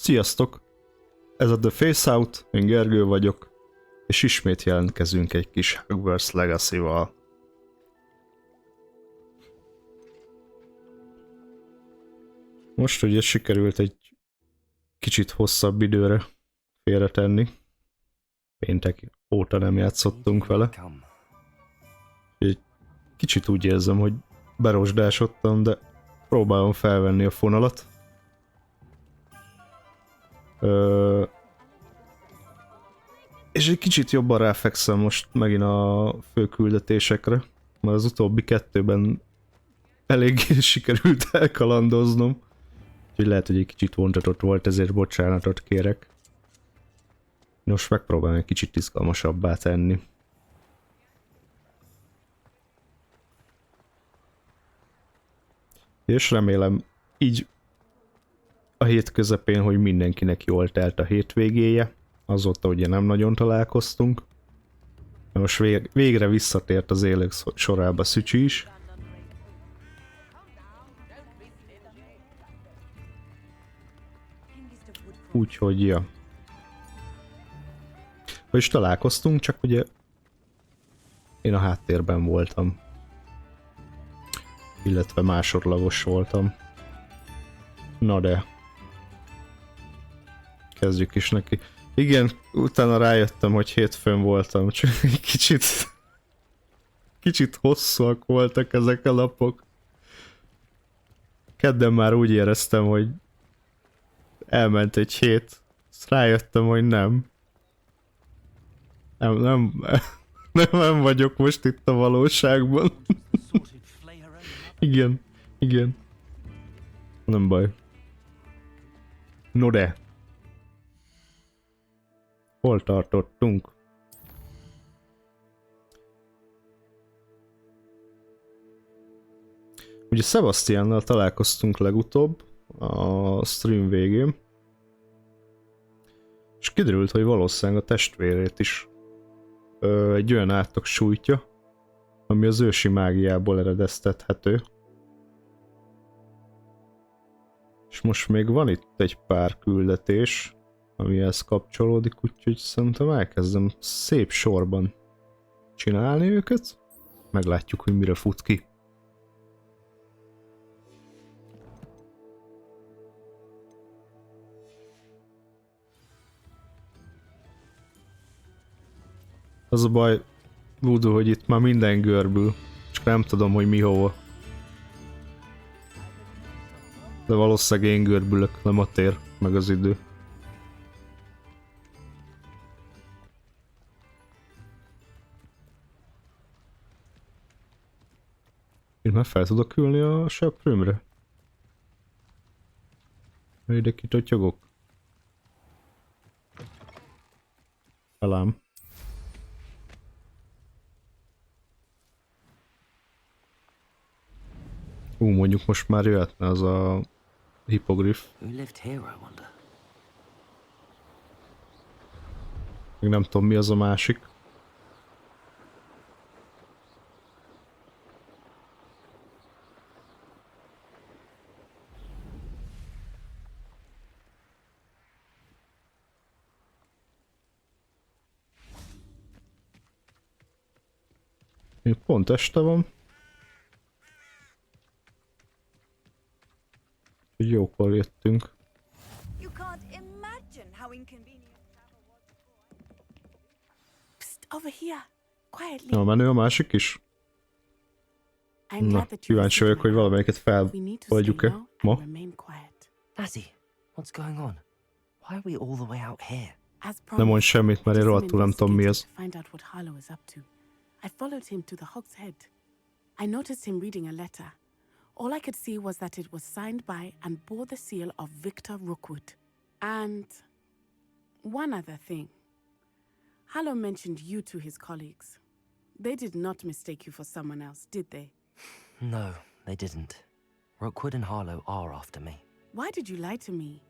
Sziasztok! Ez a TheFaceOut, én Gergő vagyok, és ismét jelentkezünk egy kis Hogwarts Legacy-val. Most ugye sikerült egy kicsit hosszabb időre félretenni. Péntek óta nem játszottunk vele. Egy kicsit úgy érzem, hogy berosdásodtam, de próbálom felvenni a fonalat. És egy kicsit jobban ráfekszem most megint a főküldetésekre, mert az utóbbi kettőben eléggé sikerült elkalandoznom. Úgyhogy lehet, hogy egy kicsit vontatott volt, ezért bocsánatot kérek. Most megpróbálom egy kicsit izgalmasabbá tenni. És remélem így a hét közepén, hogy mindenkinek jól telt a hétvégéje. Azóta ugye nem nagyon találkoztunk. Most végre visszatért az élők sorába Szücsi is. Úgyhogy ja. Vagyis találkoztunk, csak ugye én a háttérben voltam. Illetve másodlagos voltam. Na de. Kezdjük is neki. Igen, utána rájöttem, hogy hétfőn voltam, csak egy kicsit hosszúak voltak ezek a napok. Kedden már úgy éreztem, hogy elment egy hét, azt rájöttem, hogy nem vagyok most itt a valóságban. Igen. Nem baj. No de. Hol tartottunk? Ugye Sebastiannal találkoztunk legutóbb a stream végén. És kiderült, hogy valószínűleg a testvérét is egy olyan áttok sújtja, ami az ősi mágiából eredeztethető. És most még van itt egy pár küldetés, amihez kapcsolódik, úgyhogy szerintem elkezdem szép sorban csinálni őket. Meglátjuk, hogy mire fut ki. Az a baj, Voodoo, hogy itt már minden görbül, csak nem tudom, hogy mi hova. De valószínűleg én görbülök, nem a tér, meg az idő. Én már fel tudok ülni a söprőmre? Ide kitotyogok. Elám. Mondjuk most már jöhetne az a hipogrif. Még nem tudom, mi az a másik. Még pont este van. Jókor jöttünk. Na, menő a másik is? Na, kíváncsi vagyok, hogy valamelyiket feloldjuk-e ma. Nem mond semmit, mert én rohadtul nem tudom mi az. I followed him to the Hog's Head. I noticed him reading a letter. All I could see was that it was signed by and bore the seal of Victor Rookwood. And one other thing. Harlow mentioned you to his colleagues. They did not mistake you for someone else, did they? No, they didn't. Rookwood and Harlow are after me. Why did you lie to me?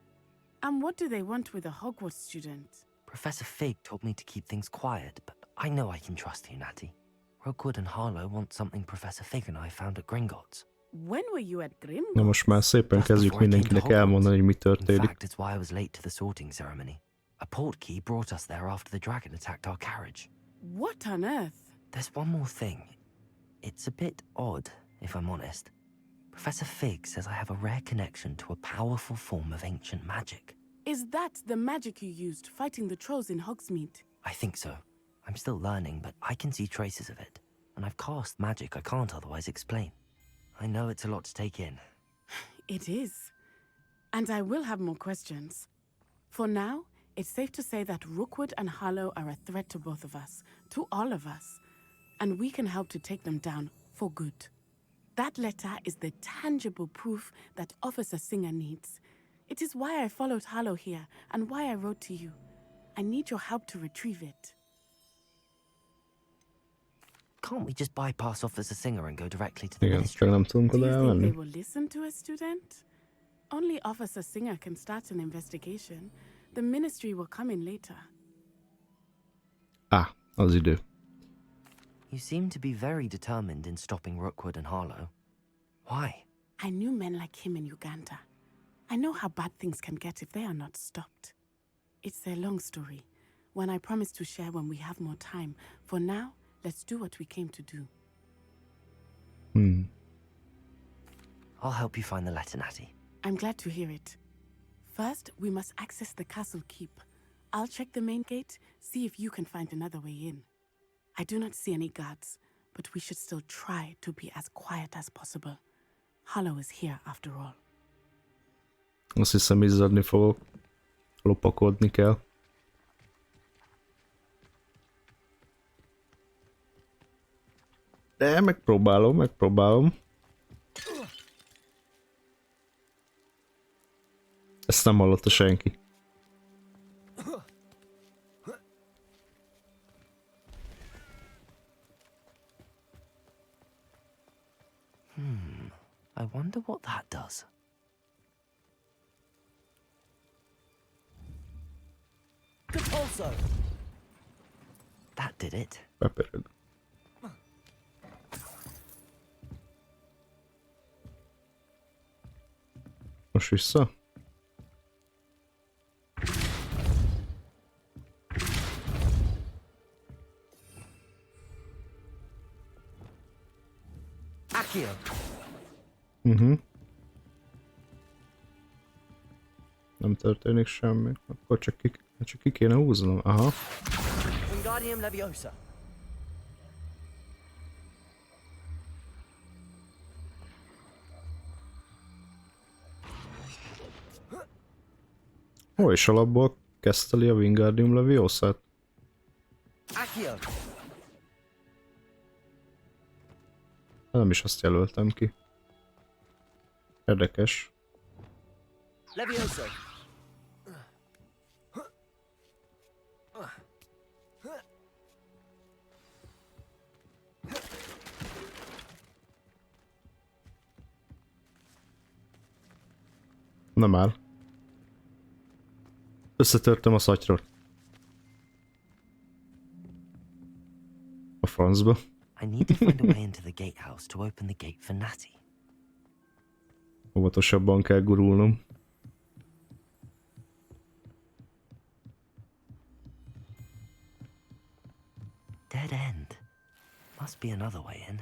And what do they want with a Hogwarts student? Professor Fig told me to keep things quiet, but I know I can trust you, Natty. Rookwood and Harlow want something Professor Fig and I found at Gringotts. When were you at Grimgård? Na most már szépen Just kezdjük before I came to mindenkinek elmondani, hogy mi In történik. fact, it's why I was late to the sorting ceremony. A portkey brought us there after the dragon attacked our carriage. What on earth? There's one more thing. It's a bit odd, if I'm honest. Professor Fig says I have a rare connection to a powerful form of ancient magic. Is that the magic you used fighting the trolls in Hogsmeade? I think so. I'm still learning, but I can see traces of it. And I've cast magic I can't otherwise explain. I know it's a lot to take in. It is. And I will have more questions. For now, it's safe to say that Rookwood and Harlow are a threat to both of us, to all of us. And we can help to take them down for good. That letter is the tangible proof that Officer Singer needs. It is why I followed Harlow here and why I wrote to you. I need your help to retrieve it. Can't we just bypass Officer Singer and go directly to the Igen, ministry? csak nem tudunk Do oda you think they elmenni. will listen to a student? Only Officer Singer can start an investigation. The ministry will come in later. Az idő. You seem to be very determined in stopping Rookwood and Harlow. Why? I knew men like him in Uganda. I know how bad things can get if they are not stopped. It's a long story, one I promise to share when we have more time. For now, let's do what we came to do. I'll help you find the letter, Natty. I'm glad to hear it. First, we must access the castle keep. I'll check the main gate, see if you can find another way in. I do not see any guards, but we should still try to be as quiet as possible. Harlow is here after all. Azt hiszem, izzadni fogok. Lopakodni kell. De megpróbálom. Ezt nem hallotta senki. I wonder what that does. That did it. Bepörög. Most vissza? Accio! Nem történik semmi. Akkor csak ki kéne húznom. Aha. Wingardium Leviosa. Ó, és alapból kezdteli a Wingardium Leviosa-t. Accio! Nem is azt jelöltem ki. Érdekes. Leviosa! Na már. Összetörtem a szatyrot. A francba. I need to find a way into the gatehouse to open the gate for Natty. Óvatosabban kell gurulnom. Dead end. Must be another way in.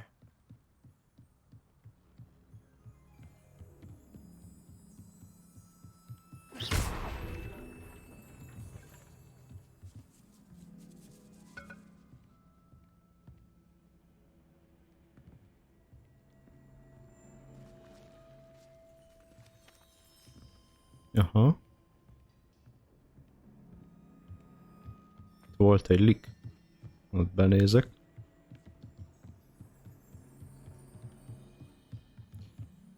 Aha. Volt egy lik. Ott benézek.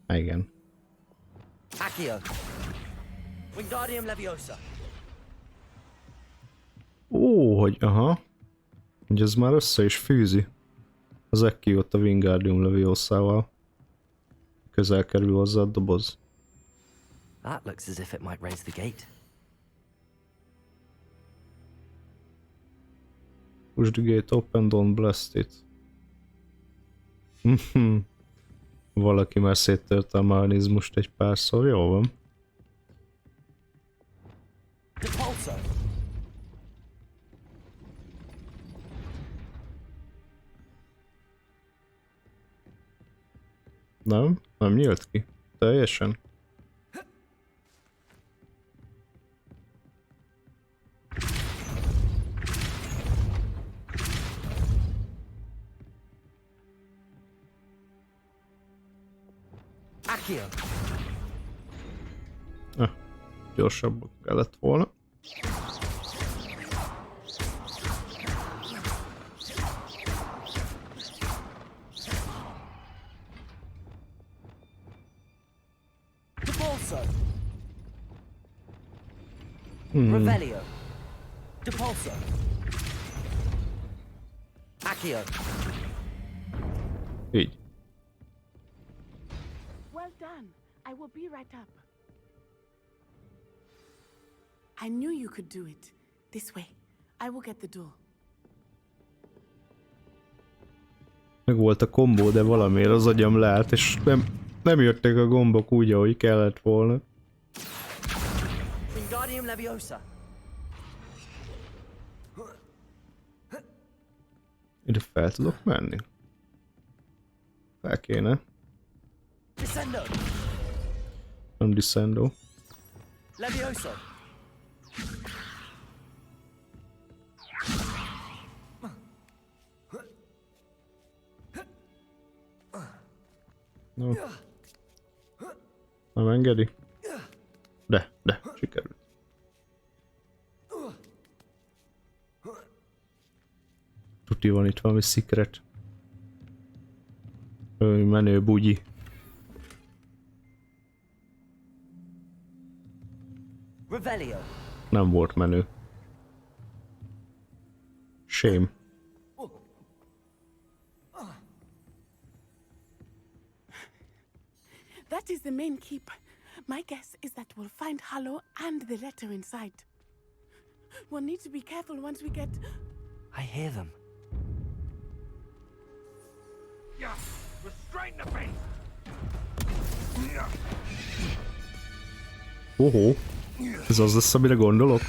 Igen. Accio! Wingardium Leviosa! Ó, hogy aha. Hogy ez már össze is fűzi. Az Ekki ott a Wingardium Leviosa-val. Közel kerül hozzá a doboz. That looks as if it might raise the gate. Push the gate open, don't blast it. Valaki már széttörte a mechanizmust egy párszor, jó van. Depulso. Nem nyílt ki. Teljesen. Accio. Gyorsabban kellett volna. Depulso. Revelio. Depulso. Accio. Így. Well done. I will be right up. I knew you could do it. This way. I will get the door. Meg volt a kombó, de valamiért az agyam leállt, és nem jöttek a gombok úgy, ahogy kellett volna. Wingardium Leviosa. Ide fel tudok menni? Fel kéne. Descendo. Nem Descendo. Levioso. No. Nem engedi? De, sikerült. Tuti van itt valami secret. Menő bugyi. Revelio. Nem volt menő. Shame. That is the main keep. My guess is that we'll find Hallow and the letter inside. We'll need to be careful once we get... I hear them. Restrain the beast! Ohó. Ez az lesz, amire gondolok?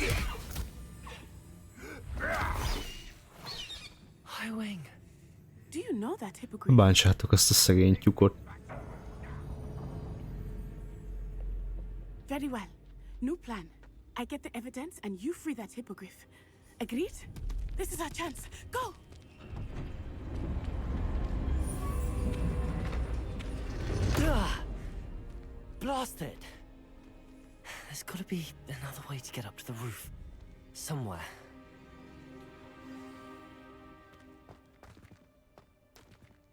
Highwing. Do you know that hippogriff? Bántsátok azt a szegény tyukot. Very well. New plan. I get the evidence and you free that hippogriff. Agreed? This is our chance. Go! Blasted. There's gotta be another way to get up to the roof. Somewhere.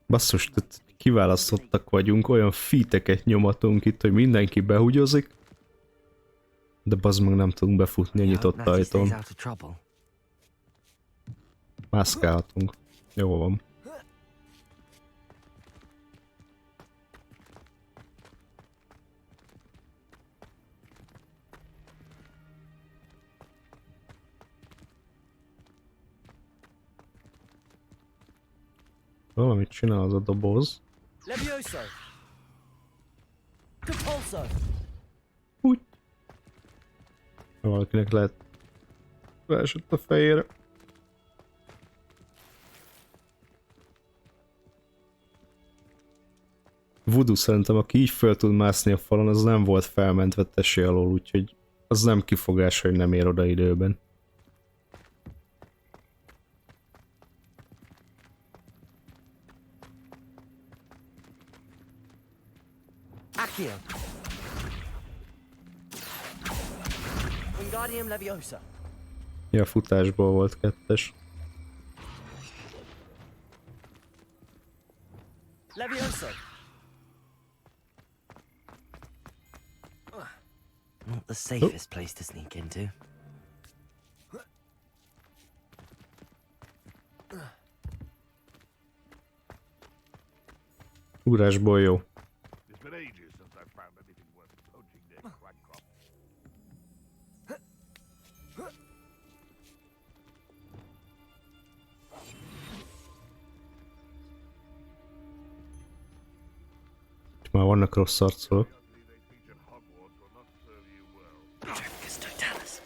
Basszus, tehát kiválasztottak vagyunk, olyan feateket nyomatunk itt, hogy mindenki behugyozik. De bazd meg nem tudunk befutni a nyitott ajtón. Mászkálhatunk. Jó van. Valamit csinál az a doboz. Levioso. Depulso. Úgy. Valakinek lehet leesett a fejére. Voodoo szerintem, aki így föl tud mászni a falon, az nem volt felmentve tesé alól, úgyhogy az nem kifogás, hogy nem ér oda időben. Accio. Wingardium Leviosa. Ja, futásból volt kettes. Levioso. Not the safest place to sneak into. Ugrásból jó. It's been ages since I found anything worth poaching near Crackcroft. Már vannak rossz arcolok. They teach at Hogwarts will not serve you well. Patroclus.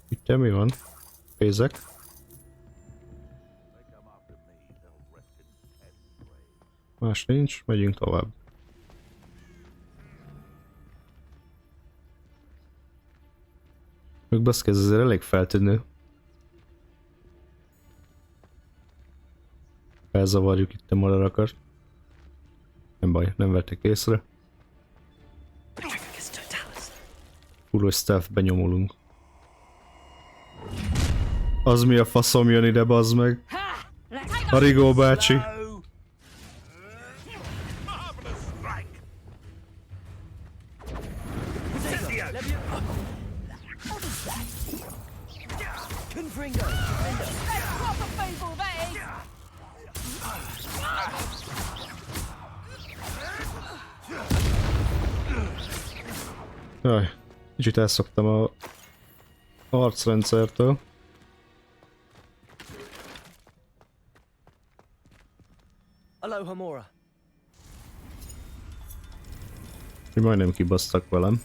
Itt mi van? Pénzek? They come after me, they'll rest in Ted's grave. Más nincs, megyünk tovább. Még baszki, ez azért elég feltűnő. Felzavarjuk itt a madarakat. Nem baj, nem vettek észre. Full, hogy stealth-be nyomulunk. Az mi a faszom jön ide, bazd meg? Harigó bácsi. Marvelous strike! Jaj, kicsit elszoktam a harcrendszertől. Aloha Mora. Mi majdnem kibasztak velem.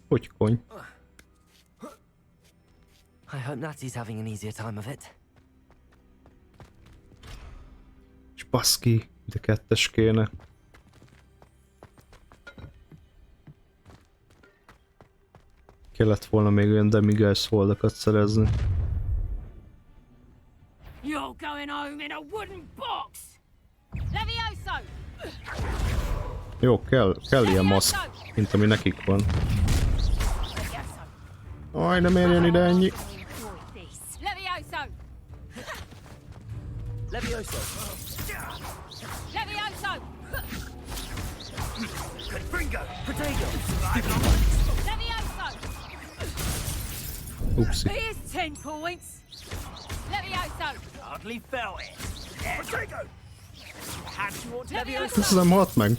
Hogy kony? I hope Natty's having an easier time of it. És baszki, de kettes kéne. Kellett volna még olyan demigász holdakat szerezni. You're going home in a wooden box! Levioso! Jó, kell ilyen maszk, mint ami nekik van. Aj, nem érjen ide ennyi. Levioso! Levioso. Levioso! Confringo. Protego. Levioso! Upsi. Here's 10 points! Levioso! Hardly felt it. Protego! Perhaps you ought to Levioso! Ez nem halt meg.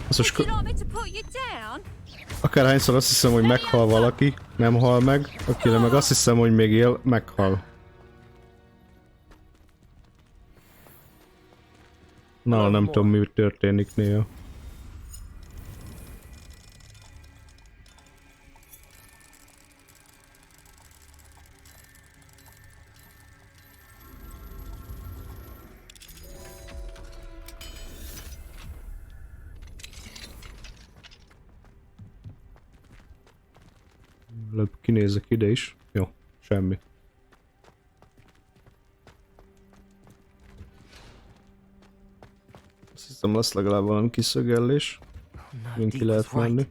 Az most Would you like me to put you down? akárhányszor azt hiszem, hogy meghal valaki, nem hal meg, akire meg azt hiszem, hogy még él, meghal. Na, nem tudom, mi történik néha. Előbb kinézek ide is. Jó, semmi. Azt hiszem, lesz legalább valami kiszögellés. Mint ki lehet menni.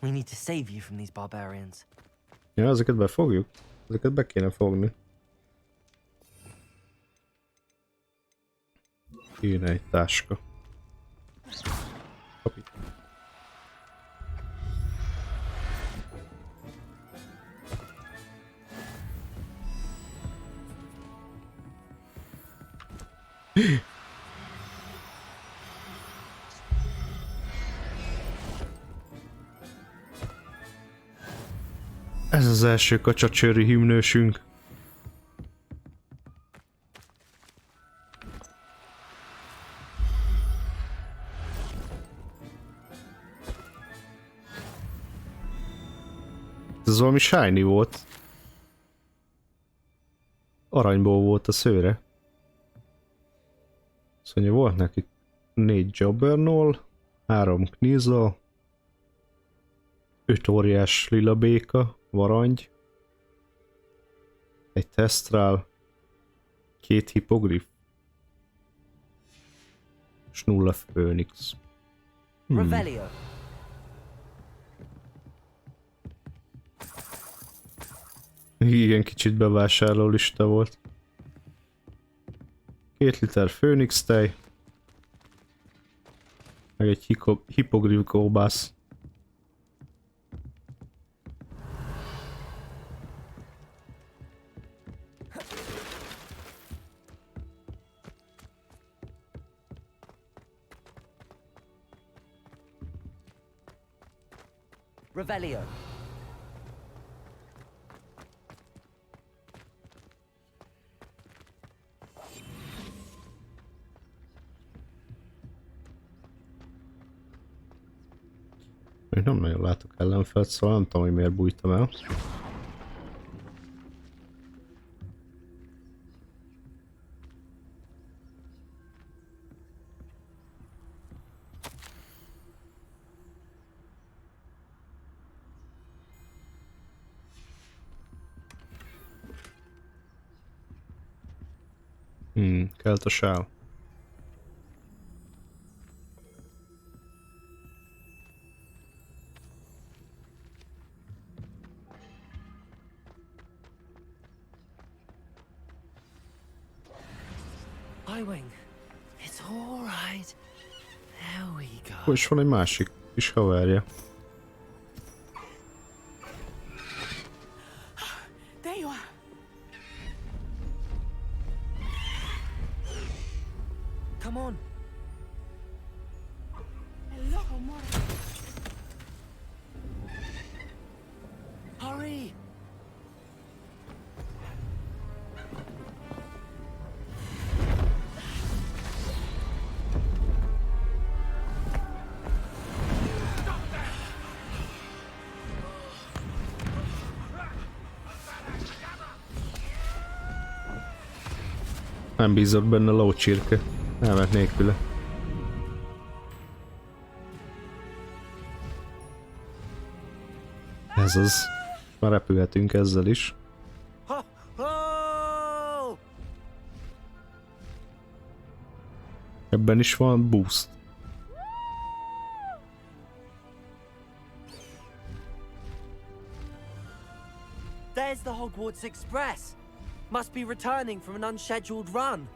We need to save you from these barbarians. Ja, ezeket befogjuk? Ezeket be kéne fogni. Kéne egy táska. Kapi. Ez az első kacsacsőri himnősünk. Ez valami shiny volt. Aranyból volt a szőre. Szóval volt nekik 4 Jobbernoll, 3 Kniza, 5 óriás lila béka, varangy, egy Testrál, 2 Hippogrif, és 0 Főnix. Revelio. Igen, kicsit bevásárló lista volt. 2 liter Főnix tej, Meg egy hipogrif góbász. Revelio. Még nem nagyon látok ellenfelt, szóval nem tudom, hogy miért bújtam el. Kelt a sál. Highwing. It's all right. There we go. Hol is van egy másik kis haverja. There you are. Come on. Hello, Mora. Hurry. Nem bízott benne a lócsirke. Elment nélküle. Ez az. Már repülhetünk ezzel is. Ho! Ho! Ebben is van boost. There's the Hogwarts Express. Must be returning from an unscheduled run.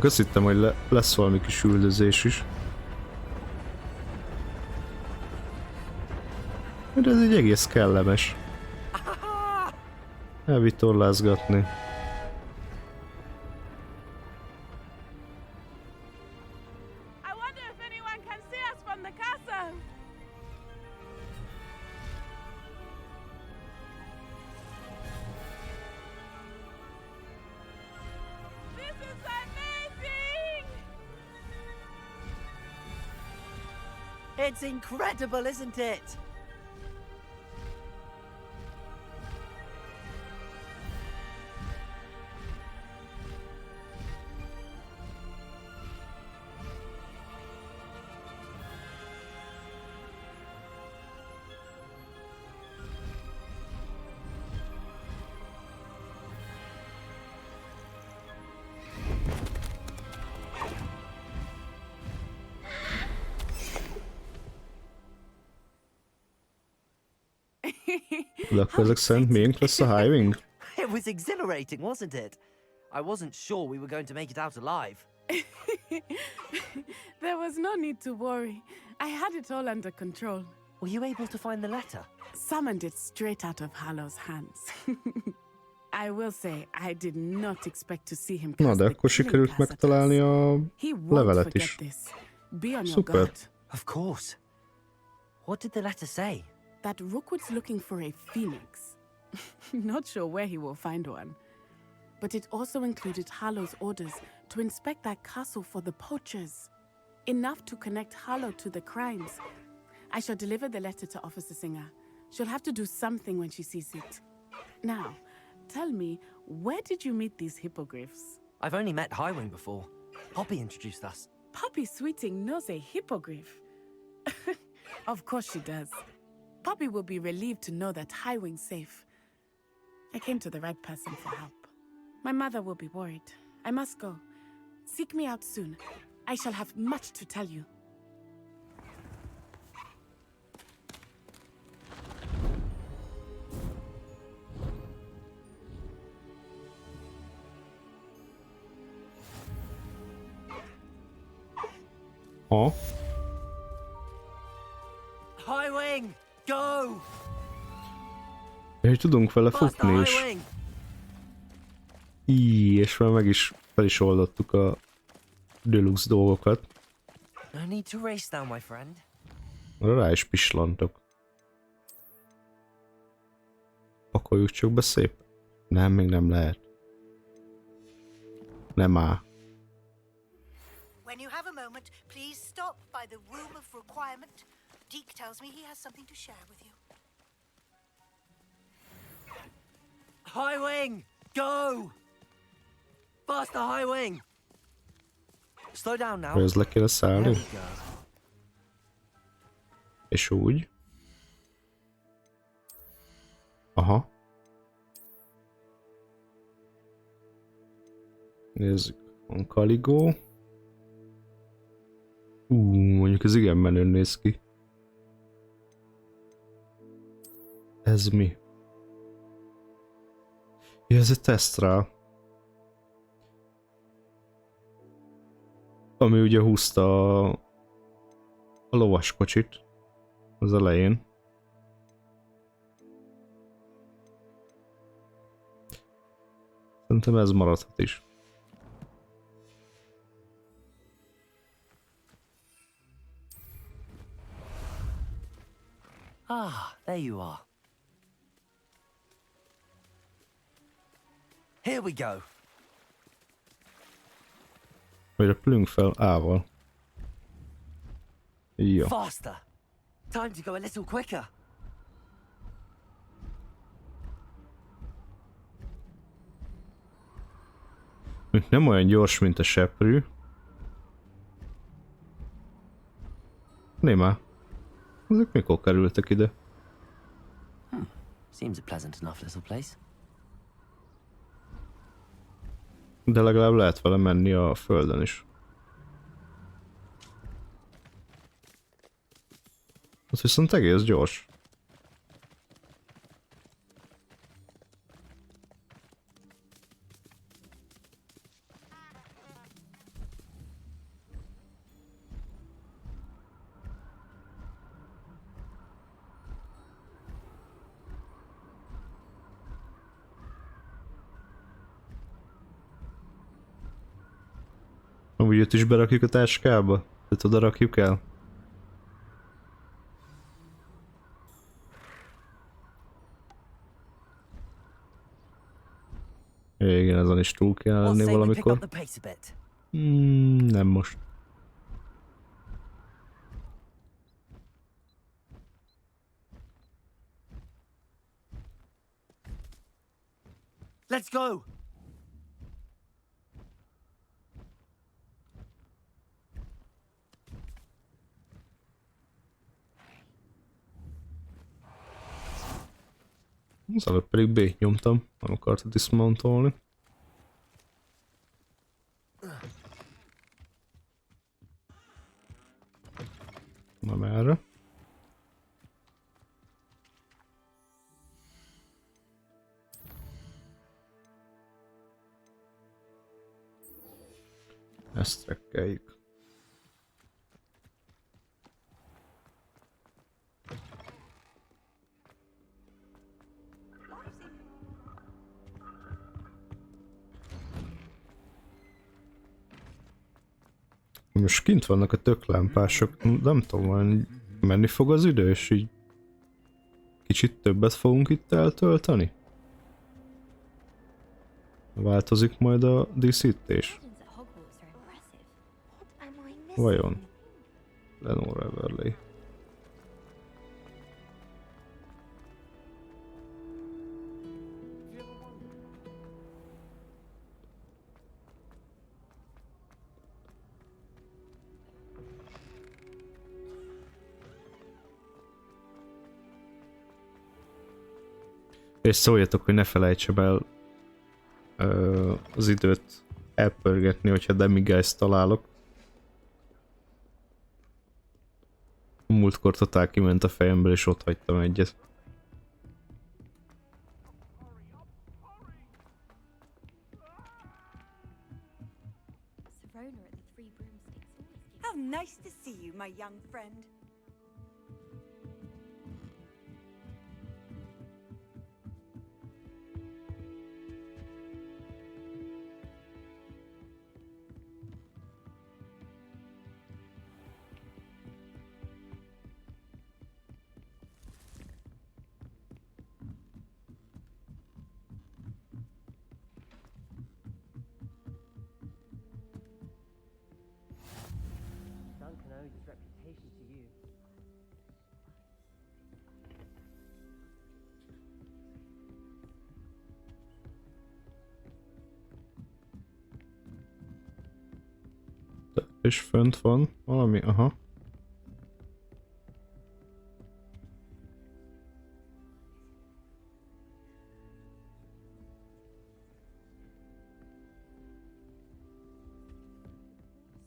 Azt hittem, hogy lesz valami kis üldözés is. De ez egy egész kellemes. Elvitorlázgatni. I wonder if anyone can see us from the castle. This is amazing! It's incredible, isn't it? De akkor ezek szerint miénk lesz a Highwing? It was exhilarating, wasn't it? I wasn't sure we were going to make it out alive. There was no need to worry. I had it all under control. Were you able to find the letter? Summoned it straight out of Hallow's hands. I will say, I did not expect to see him Na, cast de the akkor killing sikerült curse at us. megtalálni a He won't levelet forget is. this. Be on your Super. guard. Of course. What did the letter say? That Rookwood's looking for a phoenix. Not sure where he will find one. But it also included Harlow's orders to inspect that castle for the poachers. Enough to connect Harlow to the crimes. I shall deliver the letter to Officer Singer. She'll have to do something when she sees it. Now, tell me, where did you meet these hippogriffs? I've only met Highwing before. Poppy introduced us. Poppy Sweeting knows a hippogriff. Of course she does. Poppy will be relieved to know that Highwing's safe. I came to the right person for help. My mother will be worried. I must go. Seek me out soon. I shall have much to tell you. Ha? High wing! Go! Hogy tudunk vele Faster, futni high is. wing! És már fel is oldottuk a deluxe dolgokat. No need to race now, my friend. Rá is pislantok. Pakoljuk csak be szép. Nem, még nem lehet. Nem áll. When you have a moment, please stop by the Room of Requirement. Deke tells me he has something to share with you. High wing! Go! Faster, high wing! Slow down now. Ez le kéne There szállni. we go. És úgy. Aha. Nézzük. Van Kaligó. Mondjuk ez igen menőn néz ki. Ez mi? Ja, ez egy teszt rá. Ami ugye húzta a lovaskocsit az elején. Szerintem ez maradhat is. Ah, there you are. Here we go. Vagy repülünk fel A-val. Jó. Faster. Time to go a little quicker. Nem olyan gyors, mint a seprű. Némá. Ezek mikor kerültek ide? Seems a pleasant enough little place. De legalább lehet vele menni a földön is. Az viszont egész gyors. Amúgy őt is berakjuk a táskába? Tehát oda rakjuk el? Igen, ezen is túl kéne What lenni say we pick up valamikor. the pace a bit? Nem most. Let's go. Az előbb pedig B-t nyomtam, nem akarta dismountolni. Na merre? Ezt trekkeljük. Most kint vannak a töklámpások, nem tudom, olyan menni fog az idő, és így kicsit többet fogunk itt eltölteni? Változik majd a díszítés? Gardens at Hogwarts are impressive. What am I missing? Vajon? Lenore Everley. És szóljatok, hogy ne felejtsem el az időt elpörgetni, hogyha Demiguise találok. Múltkor totál kiment a fejemből, és ott hagytam egyet. How nice to see you, my young friend. Duncan owes his reputation to you. És fönt van valami, aha.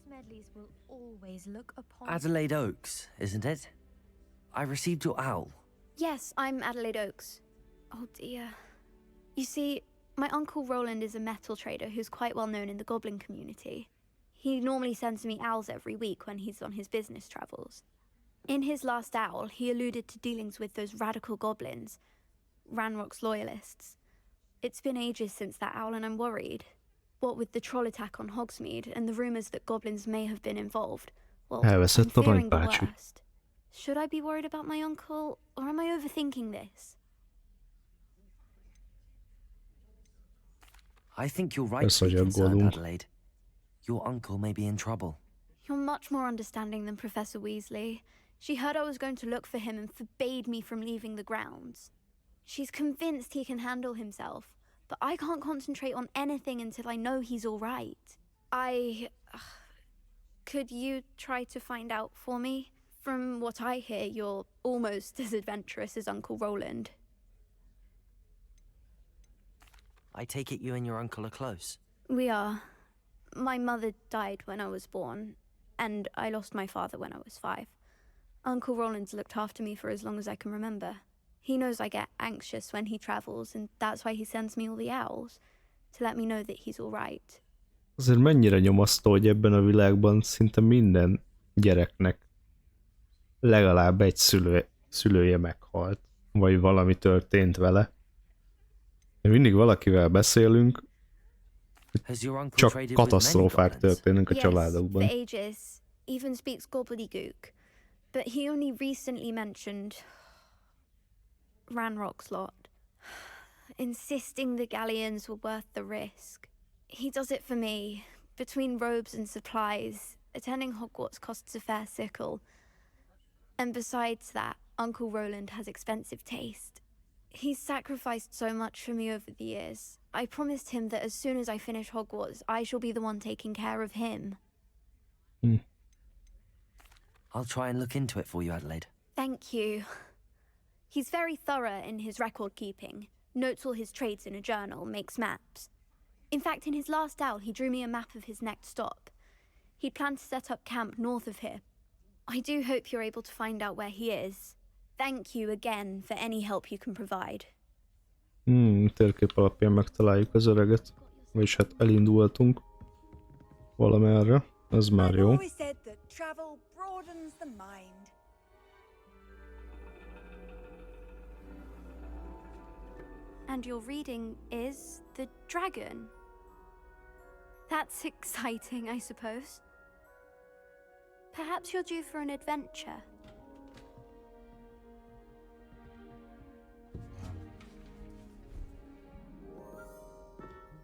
Smedleys will always look upon... Adelaide Oaks, isn't it? I received your owl. Yes, I'm Adelaide Oaks. Oh dear. You see, my uncle Roland is a metal trader who's quite well known in the goblin community. He normally sends me owls every week when he's on his business travels. In his last owl, he alluded to dealings with those radical goblins, Ranrock's loyalists. It's been ages since that owl and I'm worried. What with the troll attack on Hogsmeade and the rumours that goblins may have been involved, well, I'm fearing the worst. Should I be worried about my uncle, or am I overthinking this? I think you're right to be concerned, Adelaide. Your uncle may be in trouble. You're much more understanding than Professor Weasley. She heard I was going to look for him and forbade me from leaving the grounds. She's convinced he can handle himself, but I can't concentrate on anything until I know he's all right. Could you try to find out for me? From what I hear, you're almost as adventurous as Uncle Roland. I take it you and your uncle are close. We are. My mother died when I was born, and I lost my father when I was 5. Uncle Roland's looked after me for as long as I can remember. He knows I get anxious when he travels, and that's why he sends me all the owls, to let me know that he's all right. Azért mennyire nyomasztó, hogy ebben a világban szinte minden gyereknek legalább egy szülője meghalt, vagy valami történt vele. Mindig valakivel beszélünk, csak katasztrófák történnek a családokban. Yes, for ages. Even speaks gobbledygook. But he only recently mentioned Ranrock's lot, insisting the galleons were worth the risk. He does it for me. Between robes and supplies, attending Hogwarts costs a fair sickle. And besides that, Uncle Roland has expensive taste. He's sacrificed so much for me over the years. I promised him that as soon as I finish Hogwarts, I shall be the one taking care of him. I'll try and look into it for you, Adelaide. Thank you. He's very thorough in his record keeping, notes all his trades in a journal, makes maps. In fact, in his last owl, he drew me a map of his next stop. He'd planned to set up camp north of here. I do hope you're able to find out where he is. Thank you again for any help you can provide. Térkép alapján megtaláljuk az öreget. Vagyis hát elindultunk valamerre. Ez már jó. I've always said that travel broadens the mind. And your reading is The Dragon. That's exciting, I suppose. Perhaps you're due for an adventure.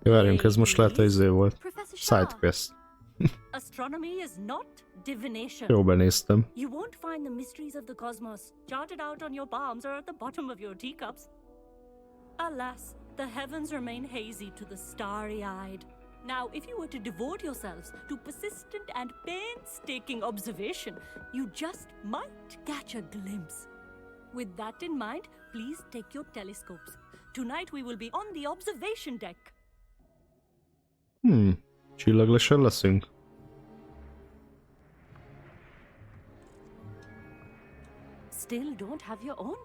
Jó, várjunk, ez most lehet, hogy izé volt. Sidequest. Astronomy is not divination. Jó, benéztem. You won't find the mysteries of the cosmos jotted out on your palms or at the bottom of your teacups. Alas, the heavens remain hazy to the starry-eyed. Now, if you were to devote yourselves to persistent and painstaking observation, you just might catch a glimpse. With that in mind, please take your telescopes. Tonight we will be on the observation deck. Csillaglösen leszünk? Still don't have your own?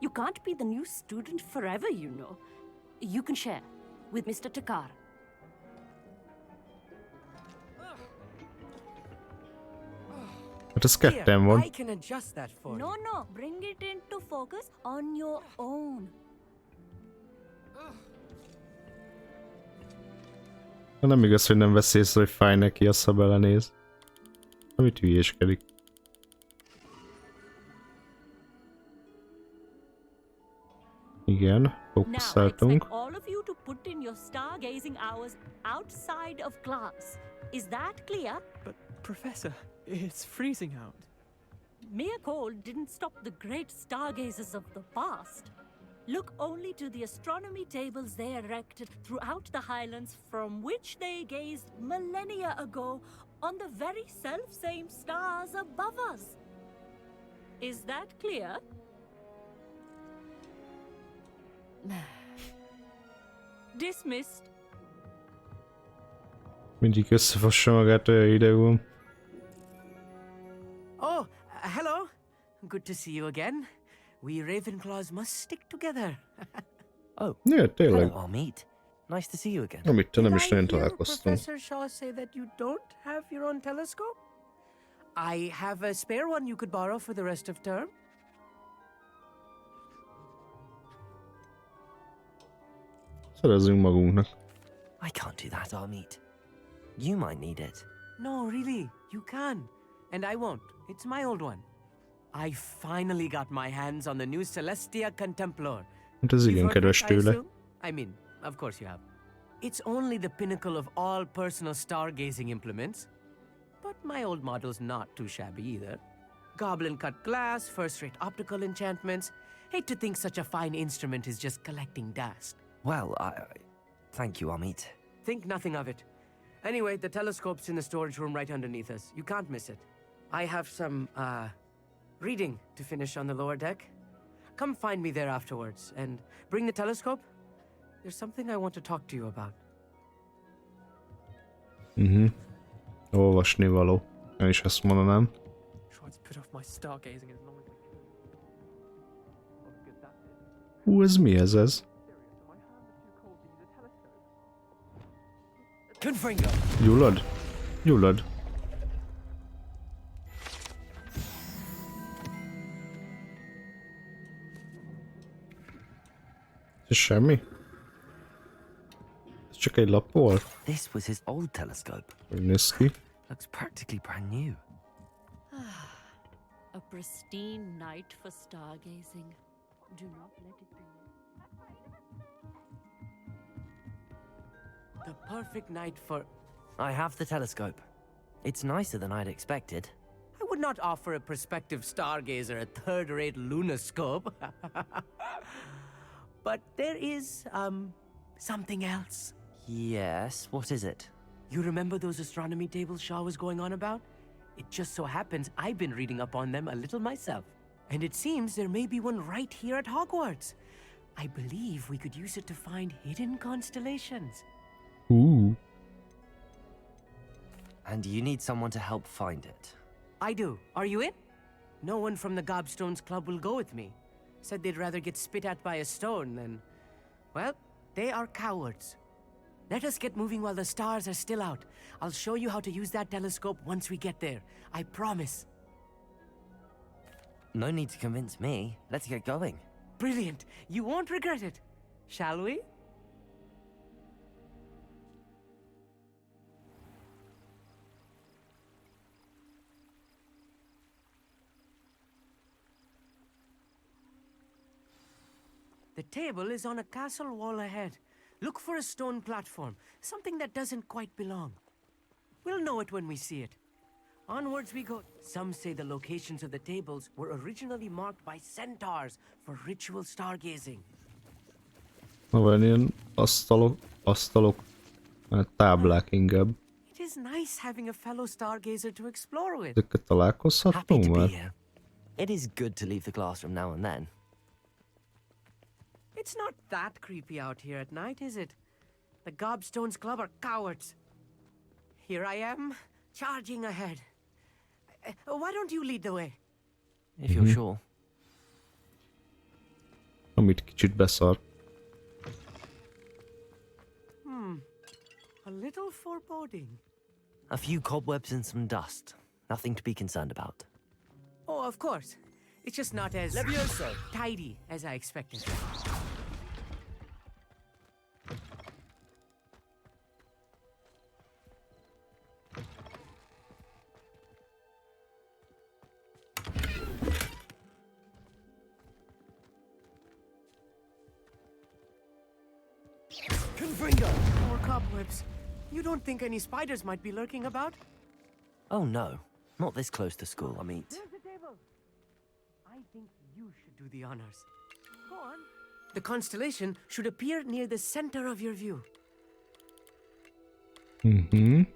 You can't be the new student forever, you know. You can share with Mr. Takar. Hát ez ketten van. I can adjust that for No, you. no, bring it into focus on your own. Nem igaz, hogy nem vesz észre, hogy fáj neki, azt ha belenéz. Amit hülyéskedik. Igen, Now, I fókuszáltunk. expect all of you to put in your stargazing hours outside of class. Is that clear? But, Professor, it's freezing out. Mere cold didn't stop the great stargazers of the past. Look only to the astronomy tables they erected throughout the highlands from which they gazed millennia ago on the very self-same stars above us. Is that clear? Dismissed. Mindig összefossa magát, olyan ideg van. Oh, hello. Good to see you again. We Ravenclaws must stick together. Oh, Ja, tényleg. hello, Amit. Nice to see you again. Amit te nem is nagyon Did I hear találkoztunk. Professor Shaw say that you don't have your own telescope? I have a spare one you could borrow for the rest of term. Szerezzünk magunknak. I can't do that, Amit. You might need it. No, really, you can. And I won't. It's my old one. I finally got my hands on the new Celestia Contemplor. Hát ez You've igen heard of kedves it, I tőle. assume? I mean, of course you have. It's only the pinnacle of all personal stargazing implements. But my old model's not too shabby either. Goblin cut glass, first-rate optical enchantments. Hate to think such a fine instrument is just collecting dust. Well, thank you, Amit. Think nothing of it. Anyway, the telescope's in the storage room right underneath us. You can't miss it. I have some, reading to finish on the lower deck. Come find me there afterwards, and bring the telescope. There's something I want to talk to you about. Olvasni való. Én is ezt mondanám. Try to put off my stargazing as long as I Hú, ez mi ez? Confringo! Gyullad? Gyullad. Ez semmi? Ez csak egy lap volt? This was his old telescope. Hogy néz ki? Looks practically brand new. A pristine night for stargazing. Do not let it be. The perfect night for... I have the telescope. It's nicer than I'd expected. I would not offer a prospective stargazer a third-rate lunoscope. But there is, something else. Yes, what is it? You remember those astronomy tables Shaw was going on about? It just so happens I've been reading up on them a little myself. And it seems there may be one right here at Hogwarts. I believe we could use it to find hidden constellations. Hú. And you need someone to help find it. I do. Are you in? No one from the Gobstones Club will go with me. Said they'd rather get spit at by a stone than... Well, they are cowards. Let us get moving while the stars are still out. I'll show you how to use that telescope once we get there. I promise. No need to convince me. Let's get going. Brilliant. You won't regret it. Shall we? The table is on a castle wall ahead. Look for a stone platform, something that doesn't quite belong. We'll know it when we see it. Onwards we go. Some say the locations of the tables were originally marked by centaurs for ritual stargazing. Na van ilyen asztalok, hát táblák inkább. It is nice having a fellow stargazer to explore with. Ezeket Happy találkozhattunk to be már? here. It is good to leave the classroom now and then. It's not that creepy out here at night, is it? The Gobstones Club are cowards. Here I am, charging ahead. Why don't you lead the way? If you're sure. Amit kicsit beszar. A little foreboding. A few cobwebs and some dust. Nothing to be concerned about. Oh, of course. It's just not as tidy as I expected. Confringo! More cobwebs. You don't think any spiders might be lurking about? Oh no, not this close to school, Amit. There's the table. I think you should do the honors. Go on. The constellation should appear near the center of your view. Mhm.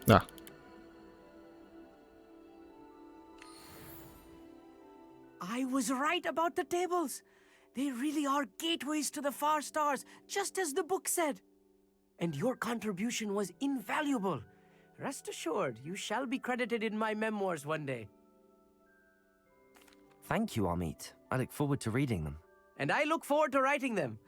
Ah, I was right about the tables. They really are gateways to the far stars, just as the book said. And your contribution was invaluable. Rest assured, you shall be credited in my memoirs one day. Thank you, Amit. I look forward to reading them. And I look forward to writing them.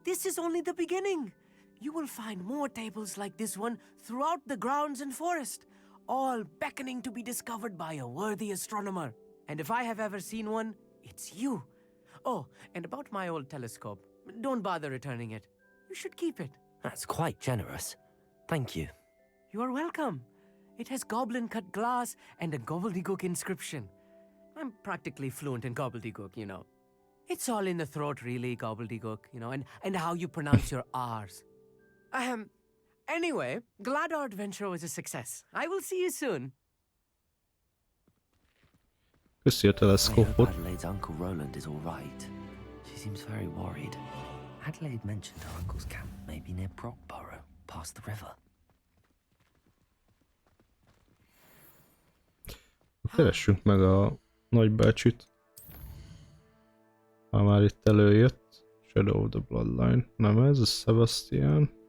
This is only the beginning. You will find more tables like this one throughout the grounds and forest, all beckoning to be discovered by a worthy astronomer. And if I have ever seen one, it's you. Oh, and about my old telescope, don't bother returning it. You should keep it. That's quite generous. Thank you. You are welcome. It has goblin-cut glass and a gobbledygook inscription. I'm practically fluent in gobbledygook, you know. It's all in the throat, really, gobbledygook, you know, and how you pronounce your R's. Anyway, glad our adventure was a success. I will see you soon. köszi a I hope teleszkópot. Adelaide's Uncle Roland is all right. She seems very worried. Adelaide mentioned her uncle's camp may be near Brockborough, past the river. Keressünk meg a nagybácsit. Ha már itt előjött. Shadow of the Bloodline. Nem ez, a Sebastian.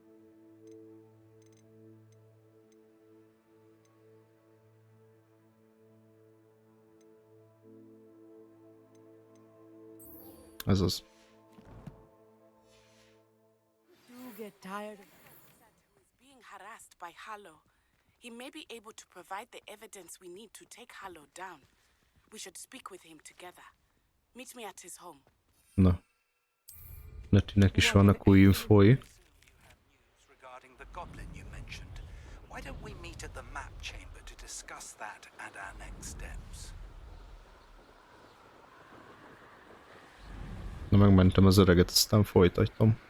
Ez az. Do get tired of Who is being harassed by Hallow. He may be able to provide the evidence we need to take Hallow down. We should speak with him together. Meet me at his home. Na. Netinek is vannak új infói. Regarding the goblin you mentioned, why don't we meet at the map chamber to discuss that and our next steps? Na, megmentem az öreget, aztán folytatom.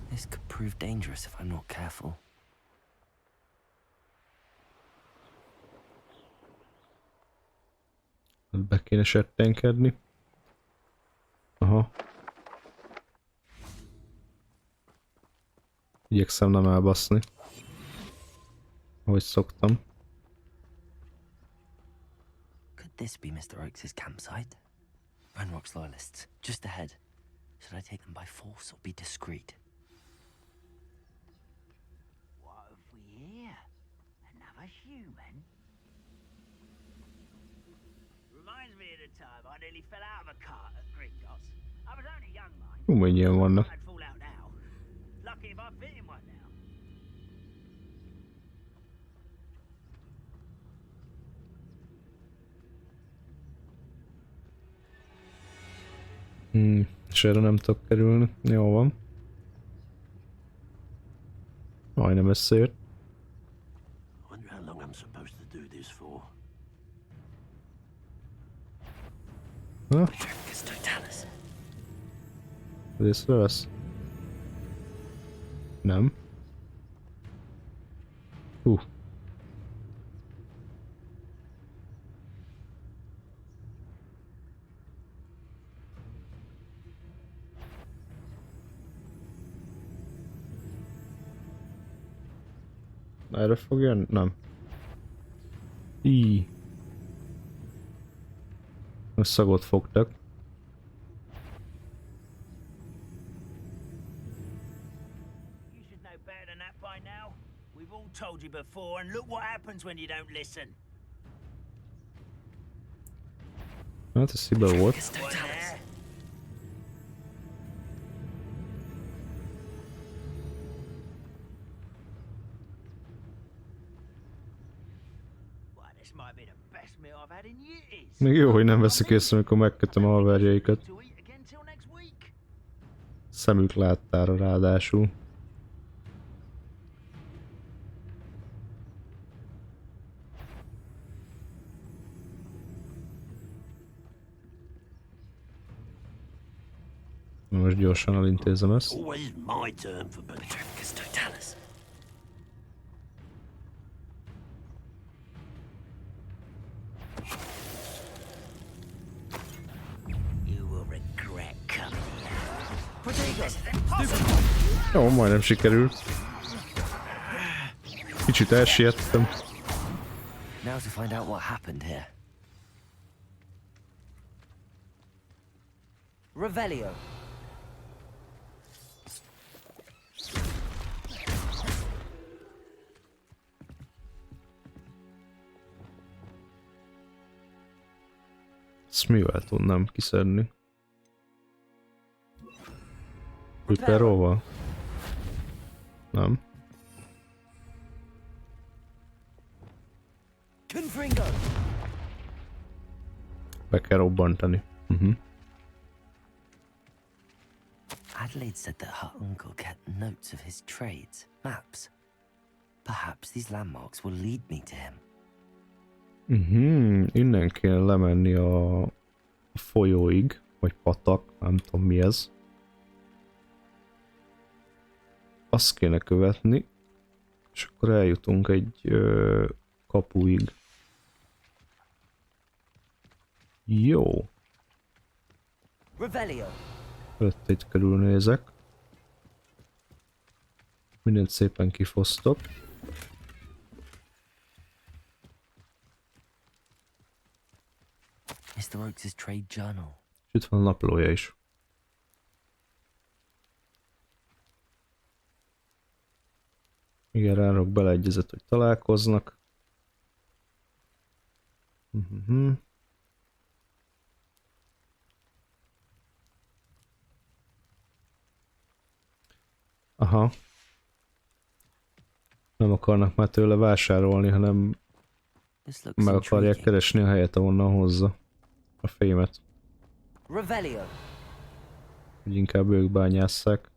This could prove dangerous if I'm not careful. Be kéne settenkedni. Aha. Igyekszem nem elbaszni. Ahogy szoktam. Could this be Mr. Oakes' campsite? Ranrock's loyalists, just ahead. Should I take them by force or be discreet? What have we here? Another human? Reminds me of the time I nearly fell out of a cart at Gringotts. I was only young, mind. Hú, mennyien vannak. I'd fall out now. Lucky if I fit in one now. És erre nem tudok kerülni. Jó van. Majdnem összeért. Wonder how long I'm supposed to do this for. Ha? Észrevesz? Nem. Erre fog jönni? Nem. Szagot fogtak. You should know better than that by now. We've all told you before, and look what happens when you don't listen. Hát ez hiba volt. Még jó, hogy nem veszik észre, amikor megkötöm a haverjaikat. Szemük láttára ráadásul. Most gyorsan elintézem ezt. Jó, majdnem sikerült. Kicsit elsiettem. Now to find out what happened here. Revelio. Ezt mivel tudnám kiszedni? Repair-val? Nem. Be kell robbantani. Adelaide said that her uncle kept notes of his trades, maps. Perhaps these landmarks will lead me to him. Innen kell lemenni a folyóig, vagy patak, nem tudom mi ez. Azt kéne követni, és akkor eljutunk egy kapuig. Jó. Öt itt körülnézek. Mindent szépen kifosztok. Mr. Oakes' trade journal. És itt van a naplója is. Igen, ránok beleegyezett, hogy találkoznak. Aha. Nem akarnak már tőle vásárolni, hanem meg akarják keresni a helyet, ahonnan hozza a fémet. Hogy inkább ők bányásszák.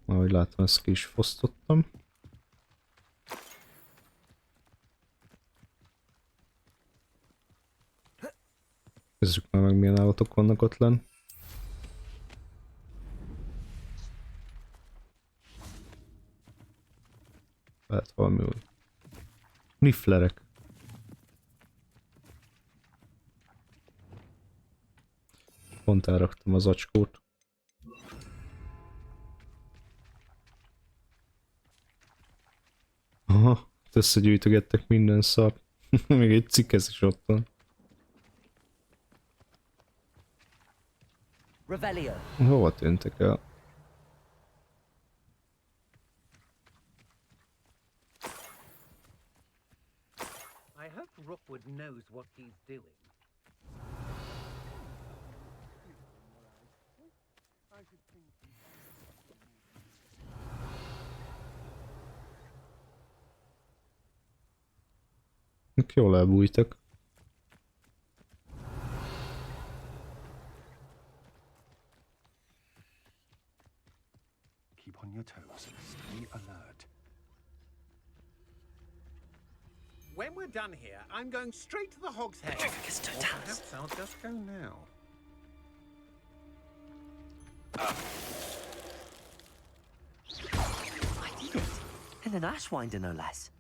Ahogy látom, ezt ki is fosztottam. Nézzük már meg, milyen állatok vannak ott lenn. Lehet valami új. Nifflerek. Pont elraktam az acskót. Aha, összegyűjtögettek minden szart. Még egy cikkez is ott van. Hova tűntek el? I hope Rookwood knows what he's doing. Jól elbújtak. Keep on your toes. Stay alert. When we're done here, I'm going straight to the Hog's Head. Or perhaps I'll just go now. I did it. And an Ashwinder, no less.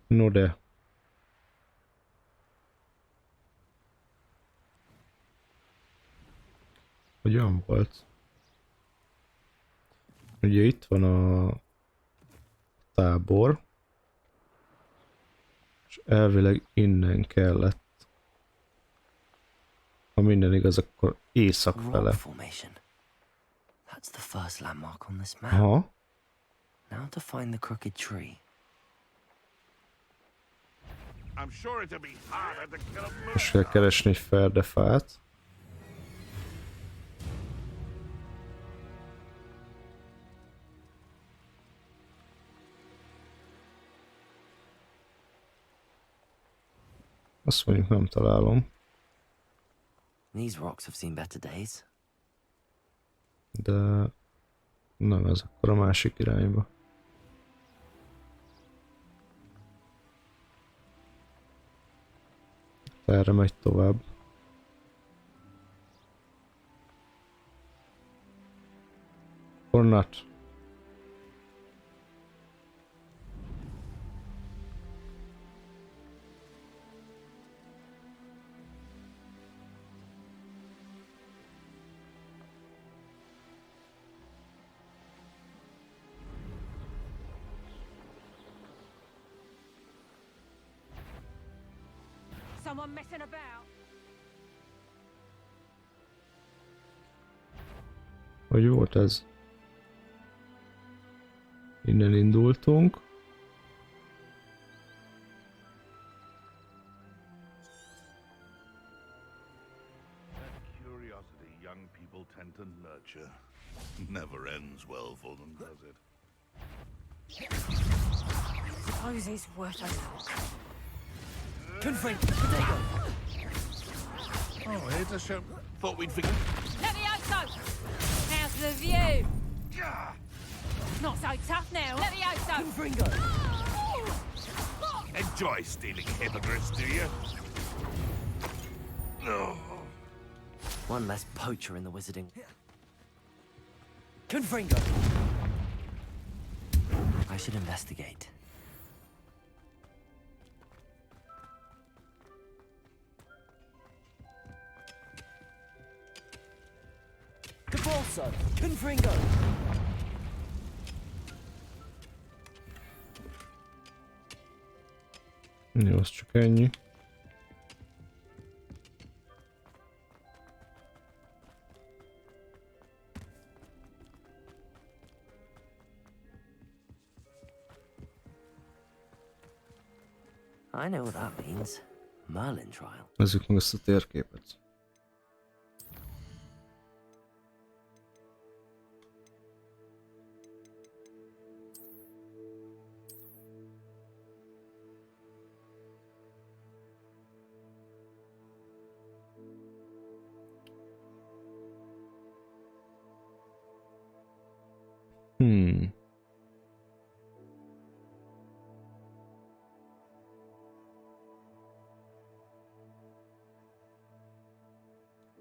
No de. Hogy olyan volt? Ugye itt van a tábor, és elvileg innen kellett. Ha minden igaz, akkor észak fele. That's the first landmark on this map. Aha. Now to find the crooked tree. I'm sure it'll be harder to kill a Most kell keresni egy ferdefát. Azt mondjuk nem találom. These rocks have seen better days. De nem, ez akkor a másik irányba. Erre megy tovább. Or not. Someone messing about. Hogy volt ez? Innen indultunk. That curiosity young people tend to nurture never ends well for them, does it? Suppose it's worth a look. Confront potato. Oh, here's a show. Thought we'd forget. Levioso! How's the view? Not so tough now. Levioso! Confringo. Enjoy stealing hippogriffs, do you? No. One less poacher in the wizarding. Confringo. I should investigate. Cabalso. Confringo. Jó, az csak ennyi. I know what that means. Merlin trial. Nézzük meg ezt a térképet.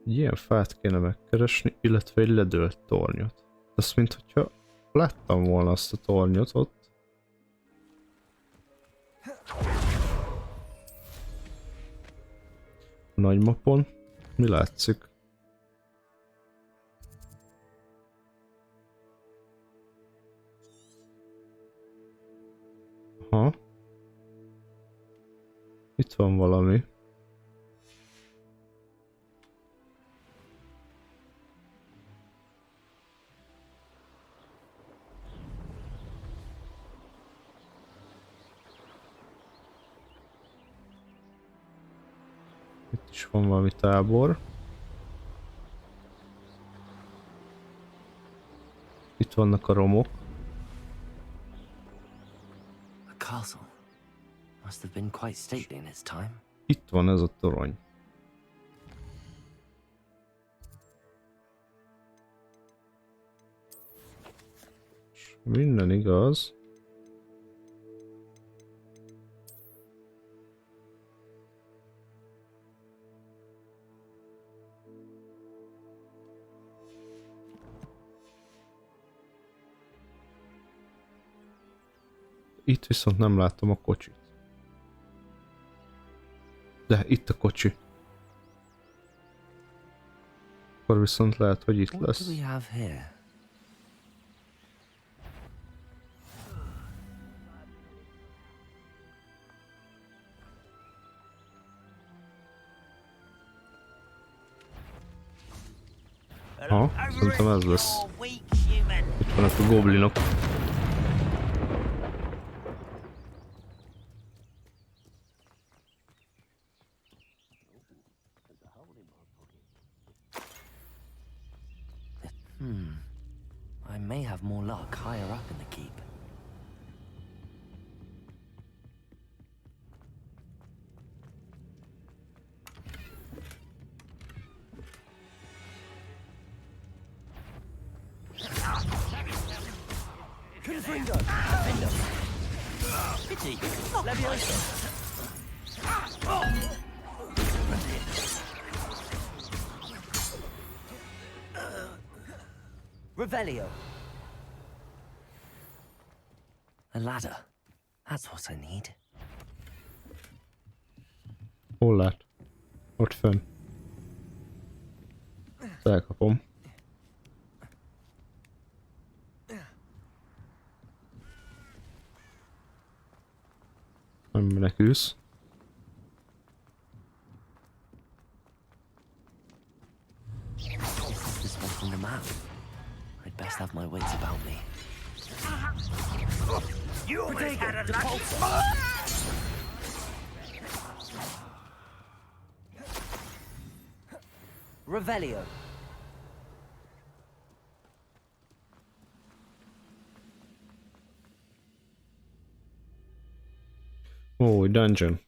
Egy ilyen fát kéne megkeresni, illetve egy ledőlt tornyot. Azt, mint hogyha láttam volna azt a tornyot ott. A nagy mapon. Mi látszik? Aha. Itt van valami. Itt is van valami tábor. Itt vannak a romok. A castle. Must have been quite stately in its time. Itt van ez a torony. Minden igaz. Itt viszont nem látom a kocsit. De itt a kocsi. Akkor viszont lehet, hogy itt What do lesz. we have here? Ha, szerintem ez lesz. Itt vannak a goblinok. I may have more luck higher up in the keep. Confringo! Defender! Pity! Leviosa! Revelio! A ladder. That's what I need. Hol lát? Ott fönn. Elkapom. Nem menekülsz. This is the spot on the map. I'd best have my wits about me. You always had a lucky Revelio! Ó, dungeon.